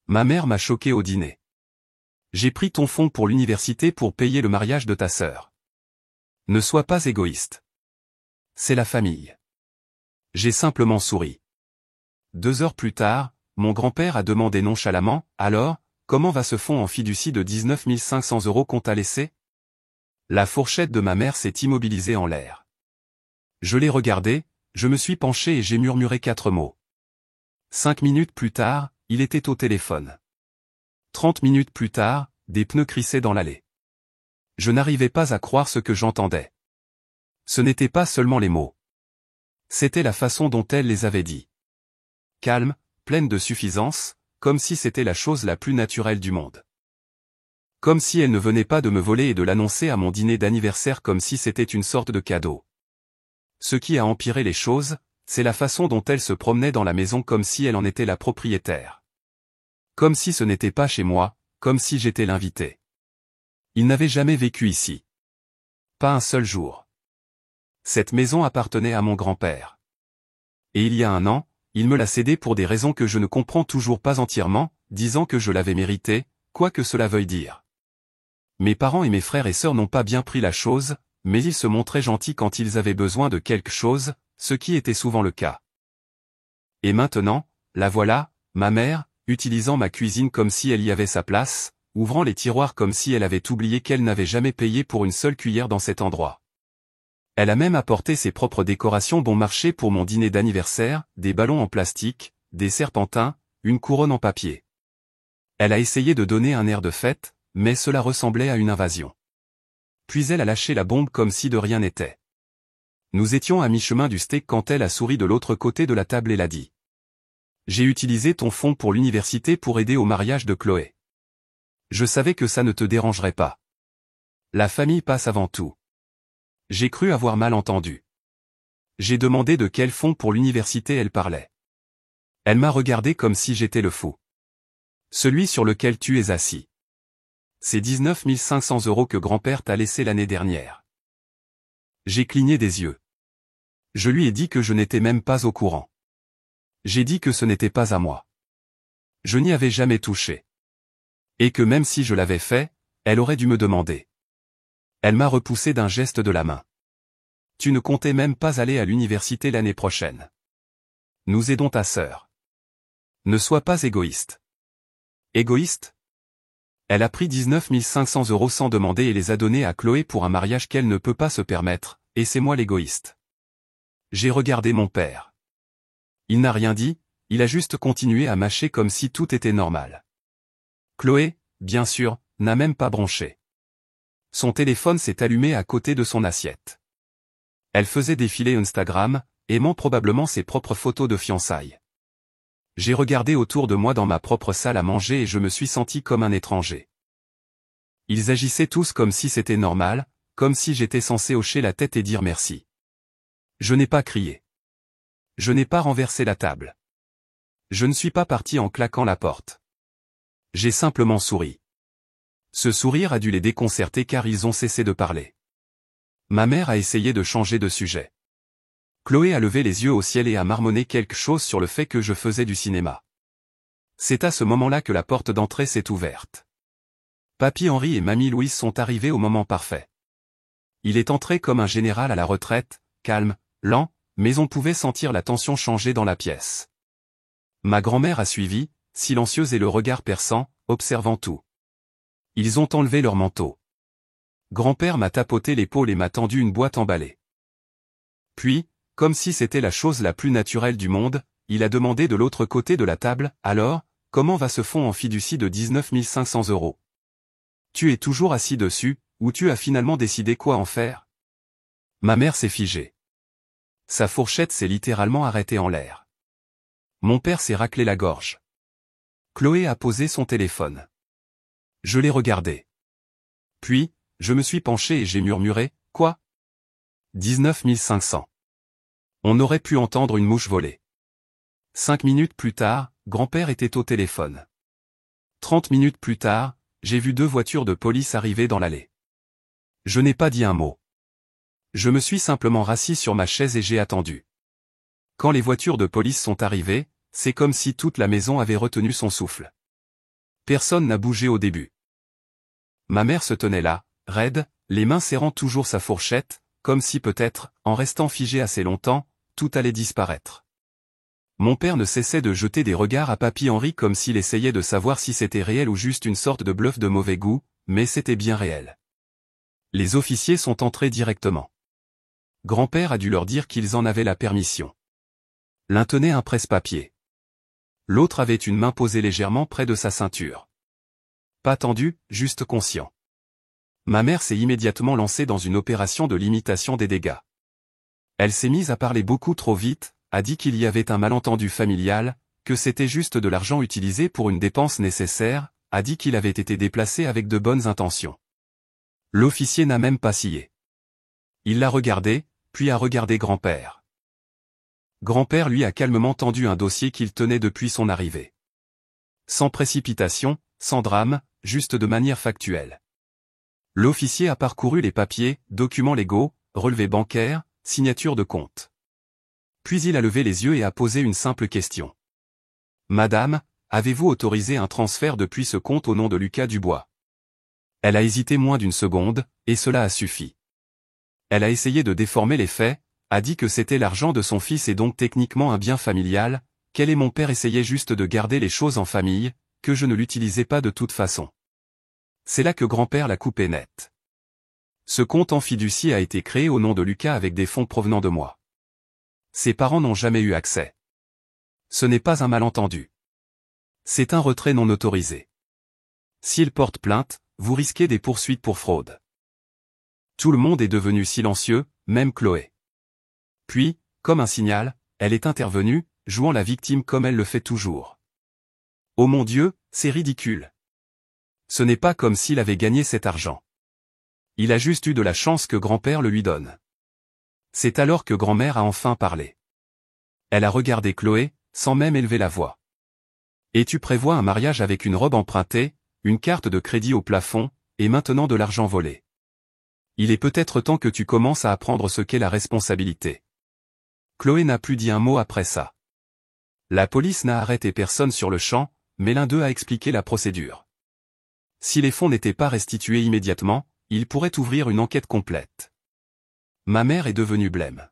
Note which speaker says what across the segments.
Speaker 1: Ma mère m'a choqué au dîner. J'ai pris ton fonds pour l'université pour payer le mariage de ta sœur. Ne sois pas égoïste. C'est la famille. J'ai simplement souri. 2 heures plus tard, mon grand-père a demandé nonchalamment, « Alors, comment va ce fonds en fiducie de 19 500 € qu'on t'a laissé ?» La fourchette de ma mère s'est immobilisée en l'air. Je l'ai regardé, je me suis penché et j'ai murmuré 4 mots. 5 minutes plus tard, il était au téléphone. 30 minutes plus tard, des pneus crissaient dans l'allée. Je n'arrivais pas à croire ce que j'entendais. Ce n'étaient pas seulement les mots. C'était la façon dont elle les avait dit. Calme, pleine de suffisance, comme si c'était la chose la plus naturelle du monde. Comme si elle ne venait pas de me voler et de l'annoncer à mon dîner d'anniversaire comme si c'était une sorte de cadeau. Ce qui a empiré les choses, c'est la façon dont elle se promenait dans la maison comme si elle en était la propriétaire. Comme si ce n'était pas chez moi, comme si j'étais l'invité. Il n'avait jamais vécu ici. Pas un seul jour. Cette maison appartenait à mon grand-père. Et il y a 1 an, il me l'a cédée pour des raisons que je ne comprends toujours pas entièrement, disant que je l'avais méritée, quoi que cela veuille dire. Mes parents et mes frères et sœurs n'ont pas bien pris la chose, mais ils se montraient gentils quand ils avaient besoin de quelque chose, ce qui était souvent le cas. Et maintenant, la voilà, ma mère, utilisant ma cuisine comme si elle y avait sa place, ouvrant les tiroirs comme si elle avait oublié qu'elle n'avait jamais payé pour une seule cuillère dans cet endroit. Elle a même apporté ses propres décorations bon marché pour mon dîner d'anniversaire, des ballons en plastique, des serpentins, une couronne en papier. Elle a essayé de donner un air de fête, mais cela ressemblait à une invasion. Puis elle a lâché la bombe comme si de rien n'était. Nous étions à mi-chemin du steak quand elle a souri de l'autre côté de la table et l'a dit. J'ai utilisé ton fonds pour l'université pour aider au mariage de Chloé. Je savais que ça ne te dérangerait pas. La famille passe avant tout. J'ai cru avoir mal entendu. J'ai demandé de quel fonds pour l'université elle parlait. Elle m'a regardé comme si j'étais le fou. Celui sur lequel tu es assis. C'est 19 500 € que grand-père t'a laissé l'année dernière. J'ai cligné des yeux. Je lui ai dit que je n'étais même pas au courant. J'ai dit que ce n'était pas à moi. Je n'y avais jamais touché. Et que même si je l'avais fait, elle aurait dû me demander. Elle m'a repoussé d'un geste de la main. Tu ne comptais même pas aller à l'université l'année prochaine. Nous aidons ta sœur. Ne sois pas égoïste. Égoïste ? Elle a pris 19 500 € sans demander et les a donnés à Chloé pour un mariage qu'elle ne peut pas se permettre, et c'est moi l'égoïste. J'ai regardé mon père. Il n'a rien dit, il a juste continué à mâcher comme si tout était normal. Chloé, bien sûr, n'a même pas bronché. Son téléphone s'est allumé à côté de son assiette. Elle faisait défiler Instagram, aimant probablement ses propres photos de fiançailles. J'ai regardé autour de moi dans ma propre salle à manger et je me suis senti comme un étranger. Ils agissaient tous comme si c'était normal, comme si j'étais censé hocher la tête et dire merci. Je n'ai pas crié. Je n'ai pas renversé la table. Je ne suis pas parti en claquant la porte. J'ai simplement souri. Ce sourire a dû les déconcerter car ils ont cessé de parler. Ma mère a essayé de changer de sujet. Chloé a levé les yeux au ciel et a marmonné quelque chose sur le fait que je faisais du cinéma. C'est à ce moment-là que la porte d'entrée s'est ouverte. Papy Henri et Mamie Louise sont arrivés au moment parfait. Il est entré comme un général à la retraite, calme, lent, mais on pouvait sentir la tension changer dans la pièce. Ma grand-mère a suivi, silencieuse et le regard perçant, observant tout. Ils ont enlevé leur manteau. Grand-père m'a tapoté l'épaule et m'a tendu une boîte emballée. Puis, comme si c'était la chose la plus naturelle du monde, il a demandé de l'autre côté de la table, « Alors, comment va ce fonds en fiducie de 19 500 €? Tu es toujours assis dessus, ou tu as finalement décidé quoi en faire ?» Ma mère s'est figée. Sa fourchette s'est littéralement arrêtée en l'air. Mon père s'est raclé la gorge. Chloé a posé son téléphone. Je l'ai regardé. Puis, je me suis penché et j'ai murmuré, « Quoi ? 19 500. » On aurait pu entendre une mouche voler. 5 minutes plus tard, grand-père était au téléphone. 30 minutes plus tard, j'ai vu 2 voitures de police arriver dans l'allée. Je n'ai pas dit un mot. Je me suis simplement rassis sur ma chaise et j'ai attendu. Quand les voitures de police sont arrivées, c'est comme si toute la maison avait retenu son souffle. Personne n'a bougé au début. Ma mère se tenait là, raide, les mains serrant toujours sa fourchette, comme si peut-être, en restant figée assez longtemps, tout allait disparaître. Mon père ne cessait de jeter des regards à Papy Henri comme s'il essayait de savoir si c'était réel ou juste une sorte de bluff de mauvais goût, mais c'était bien réel. Les officiers sont entrés directement. Grand-père a dû leur dire qu'ils en avaient la permission. L'un tenait un presse-papier. L'autre avait une main posée légèrement près de sa ceinture. Pas tendu, juste conscient. Ma mère s'est immédiatement lancée dans une opération de limitation des dégâts. Elle s'est mise à parler beaucoup trop vite, a dit qu'il y avait un malentendu familial, que c'était juste de l'argent utilisé pour une dépense nécessaire, a dit qu'il avait été déplacé avec de bonnes intentions. L'officier n'a même pas scié. Il l'a regardé, puis a regardé grand-père. Grand-père lui a calmement tendu un dossier qu'il tenait depuis son arrivée. Sans précipitation, sans drame, juste de manière factuelle. L'officier a parcouru les papiers, documents légaux, relevés bancaires, signatures de compte. Puis il a levé les yeux et a posé une simple question. Madame, avez-vous autorisé un transfert depuis ce compte au nom de Lucas Dubois? Elle a hésité moins d'une seconde, et cela a suffi. Elle a essayé de déformer les faits, a dit que c'était l'argent de son fils et donc techniquement un bien familial, qu'elle et mon père essayaient juste de garder les choses en famille, que je ne l'utilisais pas de toute façon. C'est là que grand-père l'a coupé net. Ce compte en fiducie a été créé au nom de Lucas avec des fonds provenant de moi. Ses parents n'ont jamais eu accès. Ce n'est pas un malentendu. C'est un retrait non autorisé. S'il porte plainte, vous risquez des poursuites pour fraude. Tout le monde est devenu silencieux, même Chloé. Puis, comme un signal, elle est intervenue, jouant la victime comme elle le fait toujours. Oh mon Dieu, c'est ridicule. Ce n'est pas comme s'il avait gagné cet argent. Il a juste eu de la chance que grand-père le lui donne. C'est alors que grand-mère a enfin parlé. Elle a regardé Chloé, sans même élever la voix. Et tu prévois un mariage avec une robe empruntée, une carte de crédit au plafond, et maintenant de l'argent volé. Il est peut-être temps que tu commences à apprendre ce qu'est la responsabilité. Chloé n'a plus dit un mot après ça. La police n'a arrêté personne sur le champ, mais l'un d'eux a expliqué la procédure. Si les fonds n'étaient pas restitués immédiatement, il pourrait ouvrir une enquête complète. Ma mère est devenue blême.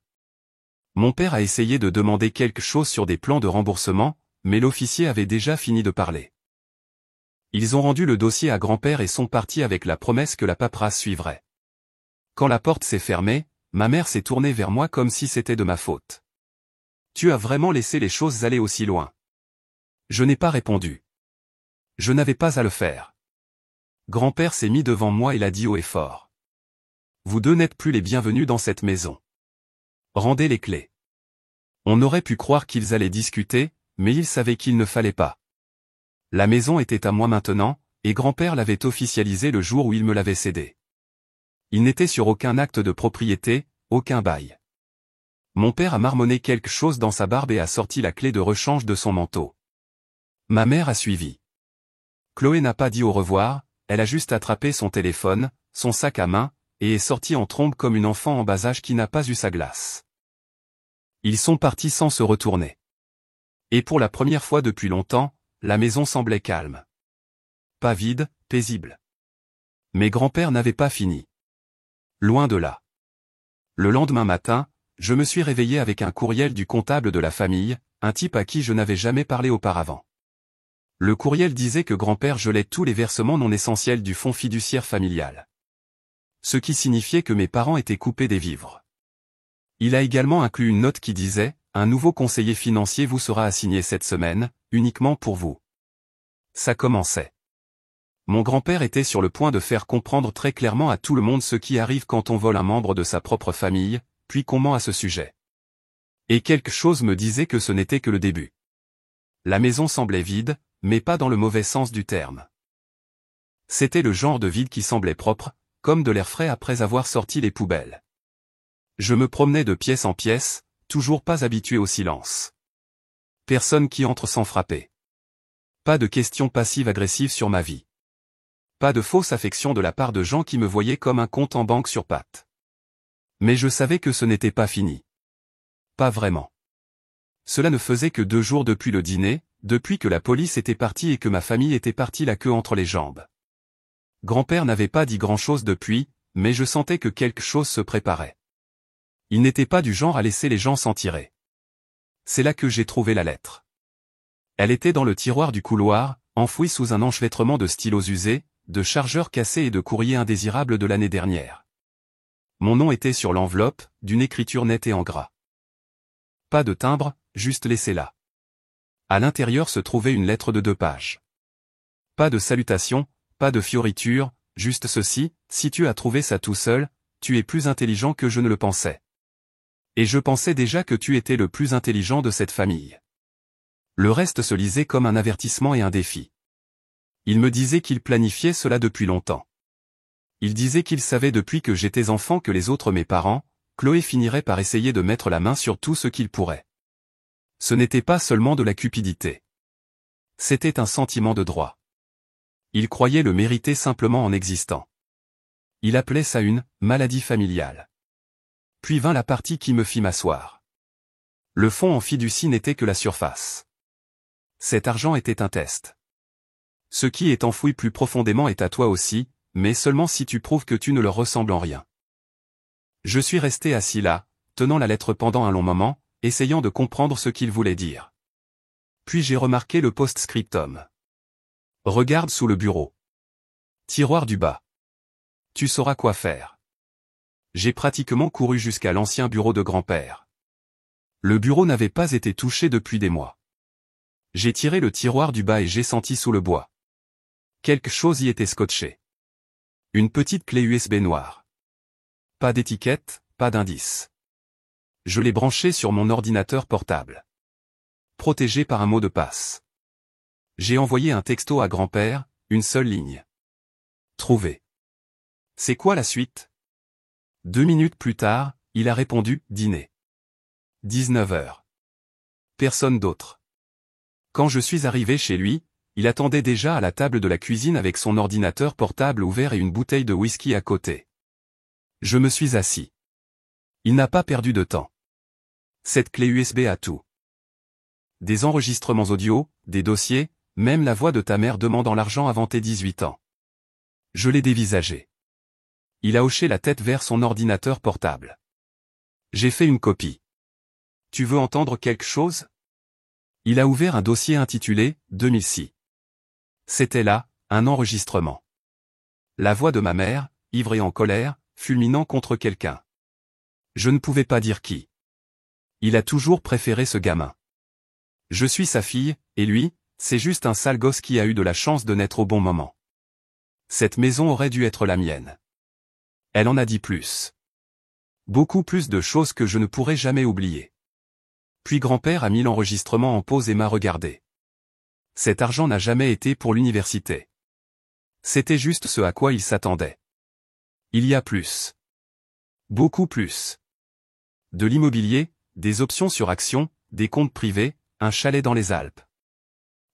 Speaker 1: Mon père a essayé de demander quelque chose sur des plans de remboursement, mais l'officier avait déjà fini de parler. Ils ont rendu le dossier à grand-père et sont partis avec la promesse que la paperasse suivrait. Quand la porte s'est fermée, ma mère s'est tournée vers moi comme si c'était de ma faute. Tu as vraiment laissé les choses aller aussi loin. Je n'ai pas répondu. Je n'avais pas à le faire. Grand-père s'est mis devant moi et l'a dit haut et fort. Vous deux n'êtes plus les bienvenus dans cette maison. Rendez les clés. On aurait pu croire qu'ils allaient discuter, mais ils savaient qu'il ne fallait pas. La maison était à moi maintenant, et grand-père l'avait officialisé le jour où il me l'avait cédée. Il n'était sur aucun acte de propriété, aucun bail. Mon père a marmonné quelque chose dans sa barbe et a sorti la clé de rechange de son manteau. Ma mère a suivi. Chloé n'a pas dit au revoir, elle a juste attrapé son téléphone, son sac à main, et est sortie en trombe comme une enfant en bas âge qui n'a pas eu sa glace. Ils sont partis sans se retourner. Et pour la première fois depuis longtemps, la maison semblait calme. Pas vide, paisible. Mais grand-père n'avait pas fini. Loin de là. Le lendemain matin, je me suis réveillé avec un courriel du comptable de la famille, un type à qui je n'avais jamais parlé auparavant. Le courriel disait que grand-père gelait tous les versements non essentiels du fonds fiduciaire familial. Ce qui signifiait que mes parents étaient coupés des vivres. Il a également inclus une note qui disait « Un nouveau conseiller financier vous sera assigné cette semaine, uniquement pour vous ». Ça commençait. Mon grand-père était sur le point de faire comprendre très clairement à tout le monde ce qui arrive quand on vole un membre de sa propre famille, puis qu'on ment à ce sujet. Et quelque chose me disait que ce n'était que le début. La maison semblait vide, mais pas dans le mauvais sens du terme. C'était le genre de vide qui semblait propre, comme de l'air frais après avoir sorti les poubelles. Je me promenais de pièce en pièce, toujours pas habitué au silence. Personne qui entre sans frapper. Pas de questions passives-agressives sur ma vie. Pas de fausse affection de la part de gens qui me voyaient comme un compte en banque sur pattes. Mais je savais que ce n'était pas fini. Pas vraiment. Cela ne faisait que 2 jours depuis le dîner, depuis que la police était partie et que ma famille était partie la queue entre les jambes. Grand-père n'avait pas dit grand-chose depuis, mais je sentais que quelque chose se préparait. Il n'était pas du genre à laisser les gens s'en tirer. C'est là que j'ai trouvé la lettre. Elle était dans le tiroir du couloir, enfouie sous un enchevêtrement de stylos usés, de chargeurs cassés et de courriers indésirables de l'année dernière. Mon nom était sur l'enveloppe, d'une écriture nette et en gras. Pas de timbre, juste laissé là. À l'intérieur se trouvait une lettre de 2 pages. Pas de salutation, pas de fioriture, juste ceci: si tu as trouvé ça tout seul, tu es plus intelligent que je ne le pensais. Et je pensais déjà que tu étais le plus intelligent de cette famille. Le reste se lisait comme un avertissement et un défi. Il me disait qu'il planifiait cela depuis longtemps. Il disait qu'il savait depuis que j'étais enfant que les autres, mes parents, Chloé, finiraient par essayer de mettre la main sur tout ce qu'ils pourraient. Ce n'était pas seulement de la cupidité. C'était un sentiment de droit. Il croyait le mériter simplement en existant. Il appelait ça une « maladie familiale ». Puis vint la partie qui me fit m'asseoir. Le fond en fiducie n'était que la surface. Cet argent était un test. Ce qui est enfoui plus profondément est à toi aussi, mais seulement si tu prouves que tu ne leur ressembles en rien. Je suis resté assis là, tenant la lettre pendant un long moment, essayant de comprendre ce qu'il voulait dire. Puis j'ai remarqué le post-scriptum. Regarde sous le bureau. Tiroir du bas. Tu sauras quoi faire. J'ai pratiquement couru jusqu'à l'ancien bureau de grand-père. Le bureau n'avait pas été touché depuis des mois. J'ai tiré le tiroir du bas et j'ai senti sous le bois. Quelque chose y était scotché. Une petite clé USB noire. Pas d'étiquette, pas d'indice. Je l'ai branchée sur mon ordinateur portable. Protégé par un mot de passe. J'ai envoyé un texto à grand-père, une seule ligne. Trouvé. C'est quoi la suite? 2 minutes plus tard, il a répondu, dîner. 19h. Personne d'autre. Quand je suis arrivé chez lui, il attendait déjà à la table de la cuisine avec son ordinateur portable ouvert et une bouteille de whisky à côté. Je me suis assis. Il n'a pas perdu de temps. Cette clé USB a tout. Des enregistrements audio, des dossiers, même la voix de ta mère demandant l'argent avant tes 18 ans. Je l'ai dévisagé. Il a hoché la tête vers son ordinateur portable. J'ai fait une copie. Tu veux entendre quelque chose? Il a ouvert un dossier intitulé « 2006 ». C'était là, un enregistrement. La voix de ma mère, ivre et en colère, fulminant contre quelqu'un. Je ne pouvais pas dire qui. Il a toujours préféré ce gamin. Je suis sa fille, et lui, c'est juste un sale gosse qui a eu de la chance de naître au bon moment. Cette maison aurait dû être la mienne. Elle en a dit plus. Beaucoup plus de choses que je ne pourrai jamais oublier. Puis grand-père a mis l'enregistrement en pause et m'a regardé. Cet argent n'a jamais été pour l'université. C'était juste ce à quoi il s'attendait. Il y a plus. Beaucoup plus. De l'immobilier, des options sur actions, des comptes privés, un chalet dans les Alpes.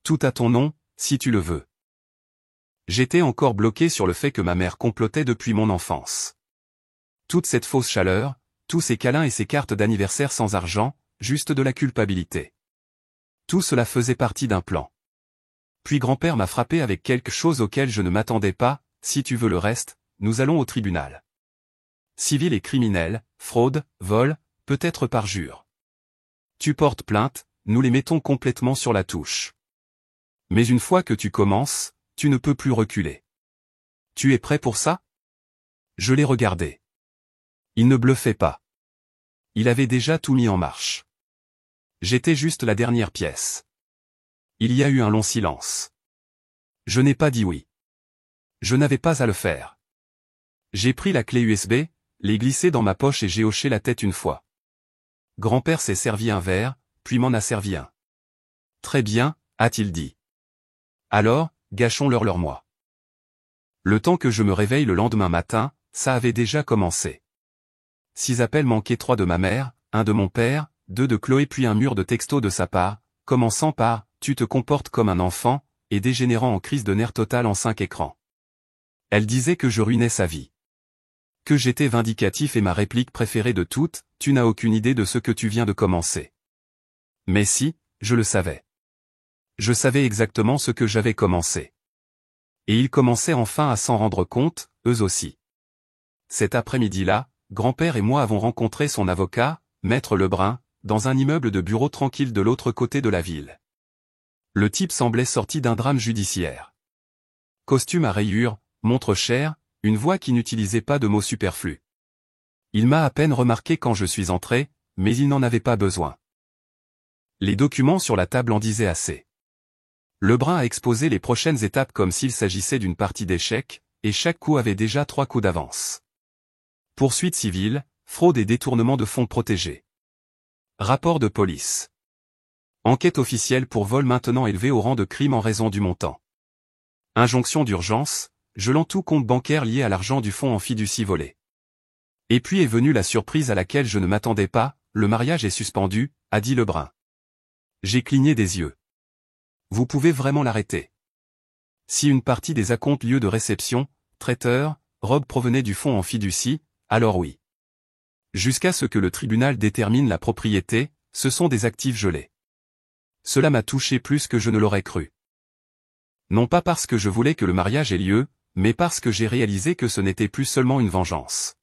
Speaker 1: Tout à ton nom, si tu le veux. J'étais encore bloqué sur le fait que ma mère complotait depuis mon enfance. Toute cette fausse chaleur, tous ces câlins et ces cartes d'anniversaire sans argent, juste de la culpabilité. Tout cela faisait partie d'un plan. Puis grand-père m'a frappé avec quelque chose auquel je ne m'attendais pas: si tu veux le reste, nous allons au tribunal. Civil et criminel, fraude, vol, peut-être parjure. Tu portes plainte, nous les mettons complètement sur la touche. Mais une fois que tu commences, tu ne peux plus reculer. Tu es prêt pour ça? Je l'ai regardé. Il ne bluffait pas. Il avait déjà tout mis en marche. J'étais juste la dernière pièce. Il y a eu un long silence. Je n'ai pas dit oui. Je n'avais pas à le faire. J'ai pris la clé USB, l'ai glissée dans ma poche et j'ai hoché la tête une fois. Grand-père s'est servi un verre, puis m'en a servi un. Très bien, a-t-il dit. Alors, gâchons-leur leur moi. Le temps que je me réveille le lendemain matin, ça avait déjà commencé. 6 appels manqués, 3 de ma mère, 1 de mon père, 2 de Chloé, puis un mur de textos de sa part, commençant par « Tu te comportes comme un enfant » et dégénérant en crise de nerfs totale en 5 écrans. Elle disait que je ruinais sa vie. Que j'étais vindicatif et ma réplique préférée de toutes: « Tu n'as aucune idée de ce que tu viens de commencer. » Mais si, je le savais. Je savais exactement ce que j'avais commencé. Et ils commençaient enfin à s'en rendre compte, eux aussi. Cet après-midi-là, grand-père et moi avons rencontré son avocat, Maître Lebrun, dans un immeuble de bureau tranquille de l'autre côté de la ville. Le type semblait sorti d'un drame judiciaire. Costume à rayures, montre chère, une voix qui n'utilisait pas de mots superflus. Il m'a à peine remarqué quand je suis entré, mais il n'en avait pas besoin. Les documents sur la table en disaient assez. Lebrun a exposé les prochaines étapes comme s'il s'agissait d'une partie d'échecs, et chaque coup avait déjà 3 coups d'avance. Poursuite civile, fraude et détournement de fonds protégés. Rapport de police. Enquête officielle pour vol maintenant élevé au rang de crime en raison du montant. Injonction d'urgence, gelant tout compte bancaire lié à l'argent du fonds en fiducie volé. Et puis est venue la surprise à laquelle je ne m'attendais pas, le mariage est suspendu, a dit Lebrun. J'ai cligné des yeux. Vous pouvez vraiment l'arrêter. Si une partie des acomptes lieux de réception, traiteurs, robes provenaient du fonds en fiducie, alors oui. Jusqu'à ce que le tribunal détermine la propriété, ce sont des actifs gelés. Cela m'a touché plus que je ne l'aurais cru. Non pas parce que je voulais que le mariage ait lieu, mais parce que j'ai réalisé que ce n'était plus seulement une vengeance.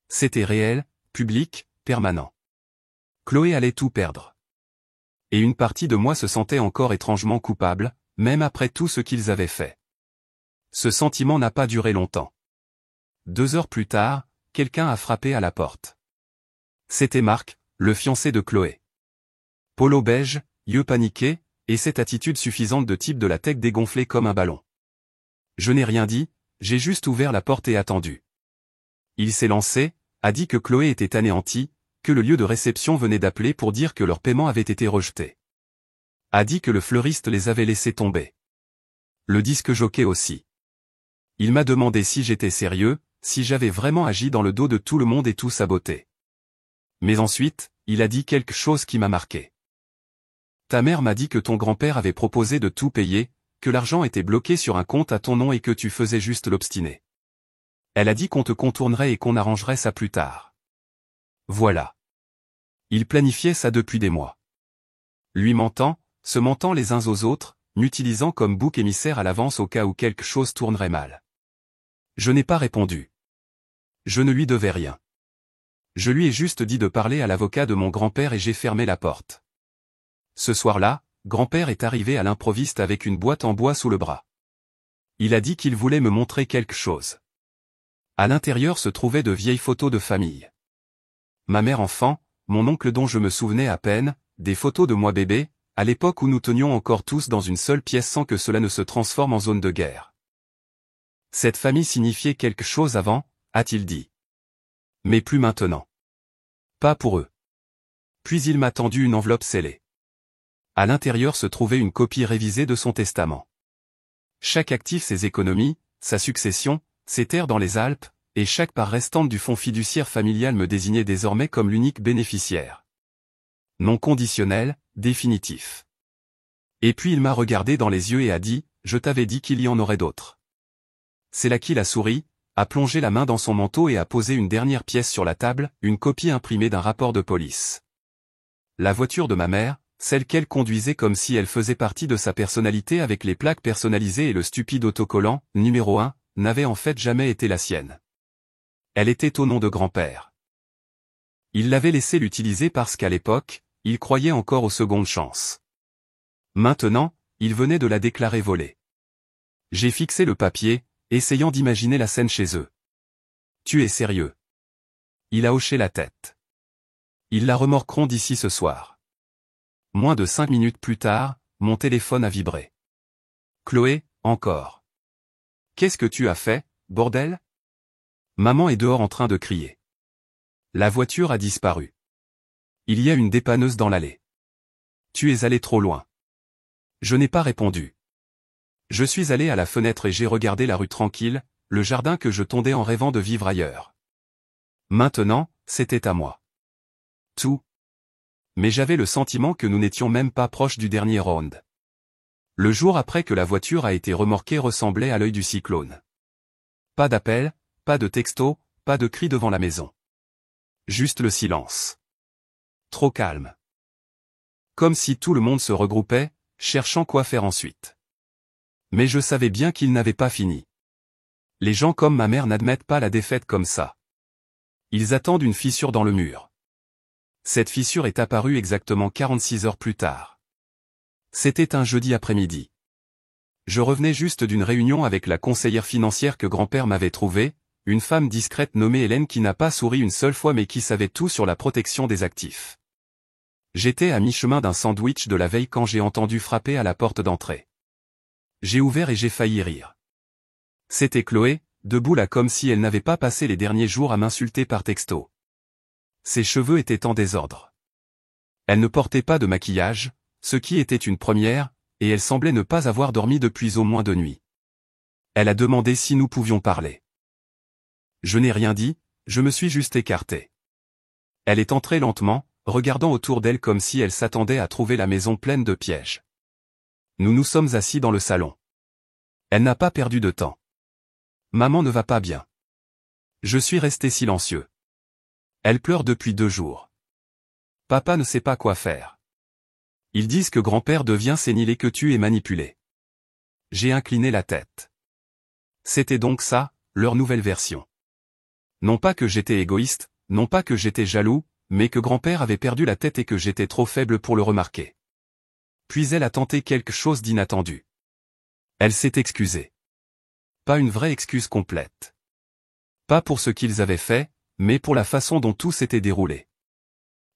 Speaker 1: C'était réel, public, permanent. Chloé allait tout perdre. Et une partie de moi se sentait encore étrangement coupable, même après tout ce qu'ils avaient fait. Ce sentiment n'a pas duré longtemps. 2 heures plus tard, quelqu'un a frappé à la porte. C'était Marc, le fiancé de Chloé. Polo beige, yeux paniqués, et cette attitude suffisante de type de la tête dégonflée comme un ballon. Je n'ai rien dit, j'ai juste ouvert la porte et attendu. Il s'est lancé, a dit que Chloé était anéantie, que le lieu de réception venait d'appeler pour dire que leur paiement avait été rejeté. A dit que le fleuriste les avait laissés tomber. Le disque jockey aussi. Il m'a demandé si j'étais sérieux, si j'avais vraiment agi dans le dos de tout le monde et tout saboté. Mais ensuite, il a dit quelque chose qui m'a marqué. Ta mère m'a dit que ton grand-père avait proposé de tout payer, que l'argent était bloqué sur un compte à ton nom et que tu faisais juste l'obstiné. Elle a dit qu'on te contournerait et qu'on arrangerait ça plus tard. Voilà. Il planifiait ça depuis des mois. Lui mentant, se mentant les uns aux autres, m'utilisant comme bouc émissaire à l'avance au cas où quelque chose tournerait mal. Je n'ai pas répondu. Je ne lui devais rien. Je lui ai juste dit de parler à l'avocat de mon grand-père et j'ai fermé la porte. Ce soir-là, grand-père est arrivé à l'improviste avec une boîte en bois sous le bras. Il a dit qu'il voulait me montrer quelque chose. À l'intérieur se trouvaient de vieilles photos de famille. Ma mère enfant, mon oncle dont je me souvenais à peine, des photos de moi bébé, à l'époque où nous tenions encore tous dans une seule pièce sans que cela ne se transforme en zone de guerre. Cette famille signifiait quelque chose avant, a-t-il dit. Mais plus maintenant. Pas pour eux. Puis il m'a tendu une enveloppe scellée. À l'intérieur se trouvait une copie révisée de son testament. Chaque actif ses économies, sa succession, ses terres dans les Alpes, et chaque part restante du fonds fiduciaire familial me désignait désormais comme l'unique bénéficiaire. Non conditionnel, définitif. Et puis il m'a regardé dans les yeux et a dit, je t'avais dit qu'il y en aurait d'autres. C'est là qu'il a souri, a plongé la main dans son manteau et a posé une dernière pièce sur la table, une copie imprimée d'un rapport de police. La voiture de ma mère, celle qu'elle conduisait comme si elle faisait partie de sa personnalité avec les plaques personnalisées et le stupide autocollant, numéro 1, n'avait en fait jamais été la sienne. Elle était au nom de grand-père. Il l'avait laissé l'utiliser parce qu'à l'époque, il croyait encore aux secondes chances. Maintenant, il venait de la déclarer volée. J'ai fixé le papier, essayant d'imaginer la scène chez eux. Tu es sérieux? Il a hoché la tête. Ils la remorqueront d'ici ce soir. Moins de 5 minutes plus tard, mon téléphone a vibré. Chloé, encore. Qu'est-ce que tu as fait, bordel? Maman est dehors en train de crier. La voiture a disparu. Il y a une dépanneuse dans l'allée. Tu es allé trop loin. Je n'ai pas répondu. Je suis allé à la fenêtre et j'ai regardé la rue tranquille, le jardin que je tondais en rêvant de vivre ailleurs. Maintenant, c'était à moi. Tout. Mais j'avais le sentiment que nous n'étions même pas proches du dernier round. Le jour après que la voiture a été remorquée ressemblait à l'œil du cyclone. Pas d'appel, pas de texto, pas de cri devant la maison. Juste le silence. Trop calme. Comme si tout le monde se regroupait, cherchant quoi faire ensuite. Mais je savais bien qu'il n'avait pas fini. Les gens comme ma mère n'admettent pas la défaite comme ça. Ils attendent une fissure dans le mur. Cette fissure est apparue exactement 46 heures plus tard. C'était un jeudi après-midi. Je revenais juste d'une réunion avec la conseillère financière que grand-père m'avait trouvée, une femme discrète nommée Hélène qui n'a pas souri une seule fois mais qui savait tout sur la protection des actifs. J'étais à mi-chemin d'un sandwich de la veille quand j'ai entendu frapper à la porte d'entrée. J'ai ouvert et j'ai failli rire. C'était Chloé, debout là comme si elle n'avait pas passé les derniers jours à m'insulter par texto. Ses cheveux étaient en désordre. Elle ne portait pas de maquillage, ce qui était une première, et elle semblait ne pas avoir dormi depuis au moins 2 nuits. Elle a demandé si nous pouvions parler. Je n'ai rien dit, je me suis juste écarté. Elle est entrée lentement, regardant autour d'elle comme si elle s'attendait à trouver la maison pleine de pièges. Nous nous sommes assis dans le salon. Elle n'a pas perdu de temps. Maman ne va pas bien. Je suis resté silencieux. Elle pleure depuis 2 jours. Papa ne sait pas quoi faire. Ils disent que grand-père devient sénile et que tu es manipulé. J'ai incliné la tête. C'était donc ça, leur nouvelle version. Non pas que j'étais égoïste, non pas que j'étais jaloux, mais que grand-père avait perdu la tête et que j'étais trop faible pour le remarquer. Puis elle a tenté quelque chose d'inattendu. Elle s'est excusée. Pas une vraie excuse complète. Pas pour ce qu'ils avaient fait, mais pour la façon dont tout s'était déroulé.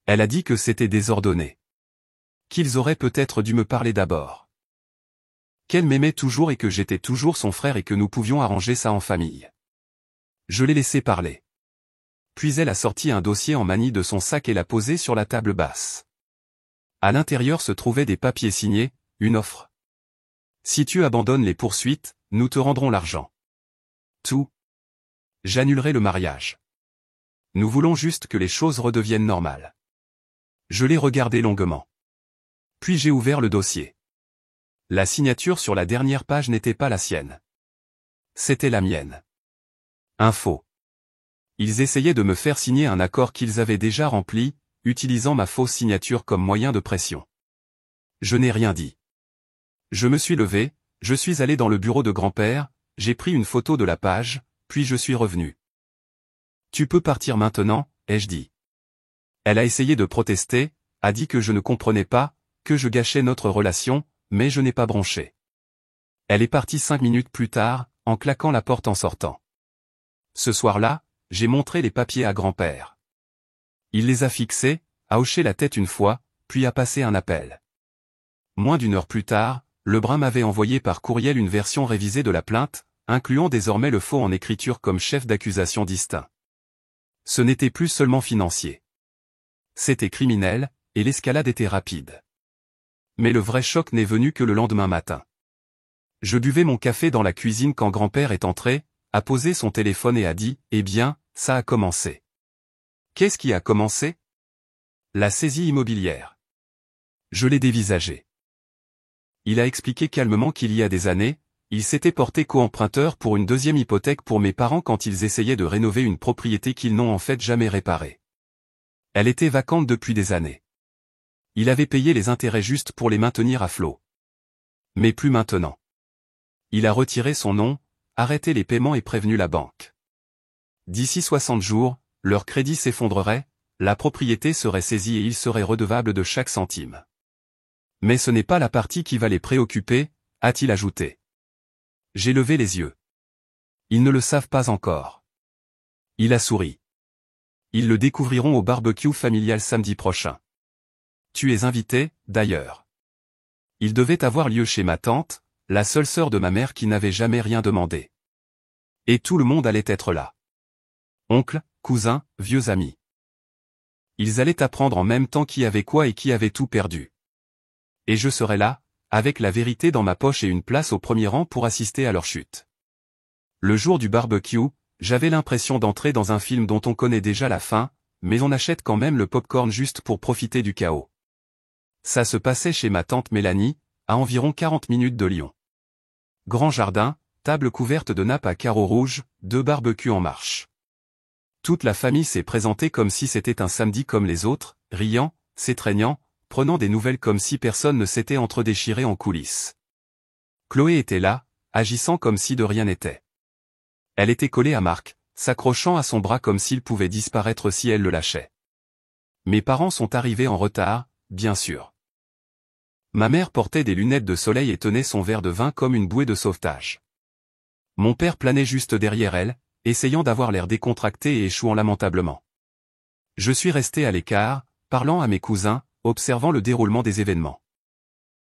Speaker 1: Elle a dit que c'était désordonné. Qu'ils auraient peut-être dû me parler d'abord. Qu'elle m'aimait toujours et que j'étais toujours son frère et que nous pouvions arranger ça en famille. Je l'ai laissé parler. Puis elle a sorti un dossier en manille de son sac et l'a posé sur la table basse. À l'intérieur se trouvaient des papiers signés, une offre. Si tu abandonnes les poursuites, nous te rendrons l'argent. Tout. J'annulerai le mariage. Nous voulons juste que les choses redeviennent normales. Je l'ai regardé longuement. Puis j'ai ouvert le dossier. La signature sur la dernière page n'était pas la sienne. C'était la mienne. Info. Ils essayaient de me faire signer un accord qu'ils avaient déjà rempli, utilisant ma fausse signature comme moyen de pression. Je n'ai rien dit. Je me suis levé, je suis allé dans le bureau de grand-père, j'ai pris une photo de la page, puis je suis revenu. Tu peux partir maintenant, ai-je dit. Elle a essayé de protester, a dit que je ne comprenais pas, que je gâchais notre relation, mais je n'ai pas bronché. Elle est partie 5 minutes plus tard, en claquant la porte en sortant. Ce soir-là, j'ai montré les papiers à grand-père. Il les a fixés, a hoché la tête une fois, puis a passé un appel. Moins d'1 heure plus tard, Lebrun m'avait envoyé par courriel une version révisée de la plainte, incluant désormais le faux en écriture comme chef d'accusation distinct. Ce n'était plus seulement financier. C'était criminel, et l'escalade était rapide. Mais le vrai choc n'est venu que le lendemain matin. Je buvais mon café dans la cuisine quand grand-père est entré, a posé son téléphone et a dit « Eh bien, ça a commencé. » Qu'est-ce qui a commencé? La saisie immobilière. Je l'ai dévisagé. Il a expliqué calmement qu'il y a des années, il s'était porté co-emprunteur pour une 2e hypothèque pour mes parents quand ils essayaient de rénover une propriété qu'ils n'ont en fait jamais réparée. Elle était vacante depuis des années. Il avait payé les intérêts justes pour les maintenir à flot. Mais plus maintenant. Il a retiré son nom, arrêté les paiements et prévenu la banque. D'ici 60 jours, leur crédit s'effondrerait, la propriété serait saisie et ils seraient redevables de chaque centime. Mais ce n'est pas la partie qui va les préoccuper, a-t-il ajouté. J'ai levé les yeux. Ils ne le savent pas encore. Il a souri. Ils le découvriront au barbecue familial samedi prochain. Tu es invité, d'ailleurs. Il devait avoir lieu chez ma tante, la seule sœur de ma mère qui n'avait jamais rien demandé. Et tout le monde allait être là. Oncle, cousins, vieux amis. Ils allaient apprendre en même temps qui avait quoi et qui avait tout perdu. Et je serais là, avec la vérité dans ma poche et une place au premier rang pour assister à leur chute. Le jour du barbecue, j'avais l'impression d'entrer dans un film dont on connaît déjà la fin, mais on achète quand même le popcorn juste pour profiter du chaos. Ça se passait chez ma tante Mélanie, à environ 40 minutes de Lyon. Grand jardin, table couverte de nappes à carreaux rouges, 2 barbecues en marche. Toute la famille s'est présentée comme si c'était un samedi comme les autres, riant, s'étreignant, prenant des nouvelles comme si personne ne s'était entredéchiré en coulisses. Chloé était là, agissant comme si de rien n'était. Elle était collée à Marc, s'accrochant à son bras comme s'il pouvait disparaître si elle le lâchait. Mes parents sont arrivés en retard, bien sûr. Ma mère portait des lunettes de soleil et tenait son verre de vin comme une bouée de sauvetage. Mon père planait juste derrière elle, essayant d'avoir l'air décontracté et échouant lamentablement. Je suis resté à l'écart, parlant à mes cousins, observant le déroulement des événements.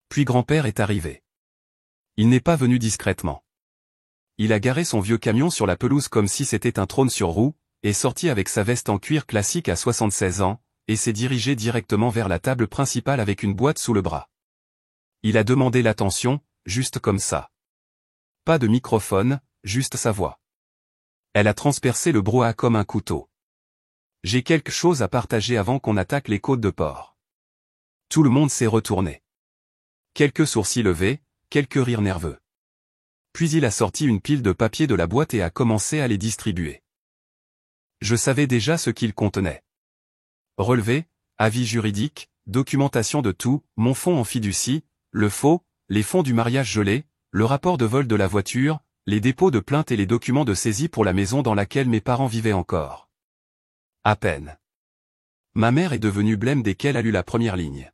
Speaker 1: Puis grand-père est arrivé. Il n'est pas venu discrètement. Il a garé son vieux camion sur la pelouse comme si c'était un trône sur roue, est sorti avec sa veste en cuir classique à 76 ans, et s'est dirigé directement vers la table principale avec une boîte sous le bras. Il a demandé l'attention, juste comme ça. Pas de microphone, juste sa voix. Elle a transpercé le brouhaha comme un couteau. J'ai quelque chose à partager avant qu'on attaque les côtes de porc. Tout le monde s'est retourné. Quelques sourcils levés, quelques rires nerveux. Puis il a sorti une pile de papier de la boîte et a commencé à les distribuer. Je savais déjà ce qu'ils contenaient. Relevés, avis juridiques, documentation de tout, mon fonds en fiducie, le faux, les fonds du mariage gelé, le rapport de vol de la voiture, les dépôts de plainte et les documents de saisie pour la maison dans laquelle mes parents vivaient encore. À peine. Ma mère est devenue blême dès qu'elle a lu la première ligne.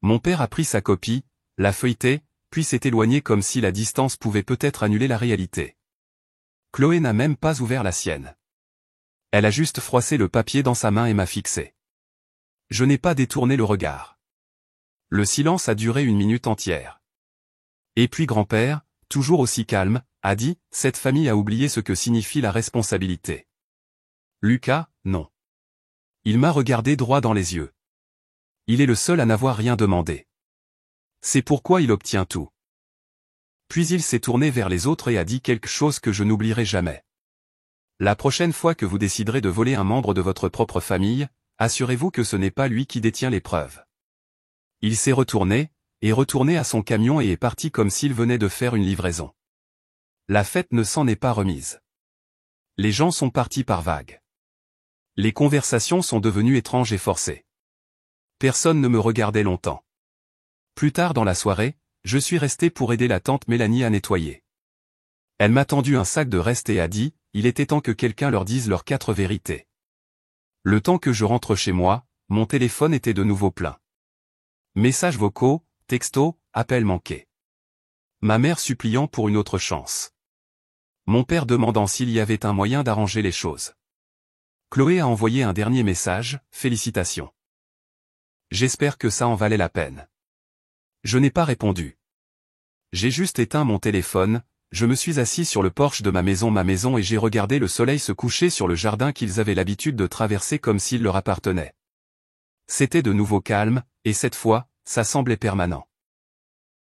Speaker 1: Mon père a pris sa copie, l'a feuilleté, puis s'est éloigné comme si la distance pouvait peut-être annuler la réalité. Chloé n'a même pas ouvert la sienne. Elle a juste froissé le papier dans sa main et m'a fixé. Je n'ai pas détourné le regard. Le silence a duré 1 minute entière. Et puis grand-père, toujours aussi calme, a dit, « Cette famille a oublié ce que signifie la responsabilité. » Lucas, non. Il m'a regardé droit dans les yeux. Il est le seul à n'avoir rien demandé. C'est pourquoi il obtient tout. Puis il s'est tourné vers les autres et a dit quelque chose que je n'oublierai jamais. La prochaine fois que vous déciderez de voler un membre de votre propre famille, assurez-vous que ce n'est pas lui qui détient les preuves. Il s'est retourné à son camion et est parti comme s'il venait de faire une livraison. La fête ne s'en est pas remise. Les gens sont partis par vagues. Les conversations sont devenues étranges et forcées. Personne ne me regardait longtemps. Plus tard dans la soirée, je suis resté pour aider la tante Mélanie à nettoyer. Elle m'a tendu un sac de restes et a dit, il était temps que quelqu'un leur dise leurs 4 vérités. Le temps que je rentre chez moi, mon téléphone était de nouveau plein. Messages vocaux, textos, appels manqués. Ma mère suppliant pour une autre chance. Mon père demandant s'il y avait un moyen d'arranger les choses. Chloé a envoyé un dernier message, félicitations. J'espère que ça en valait la peine. Je n'ai pas répondu. J'ai juste éteint mon téléphone, je me suis assis sur le porche de ma maison et j'ai regardé le soleil se coucher sur le jardin qu'ils avaient l'habitude de traverser comme s'il leur appartenait. C'était de nouveau calme, et cette fois, ça semblait permanent.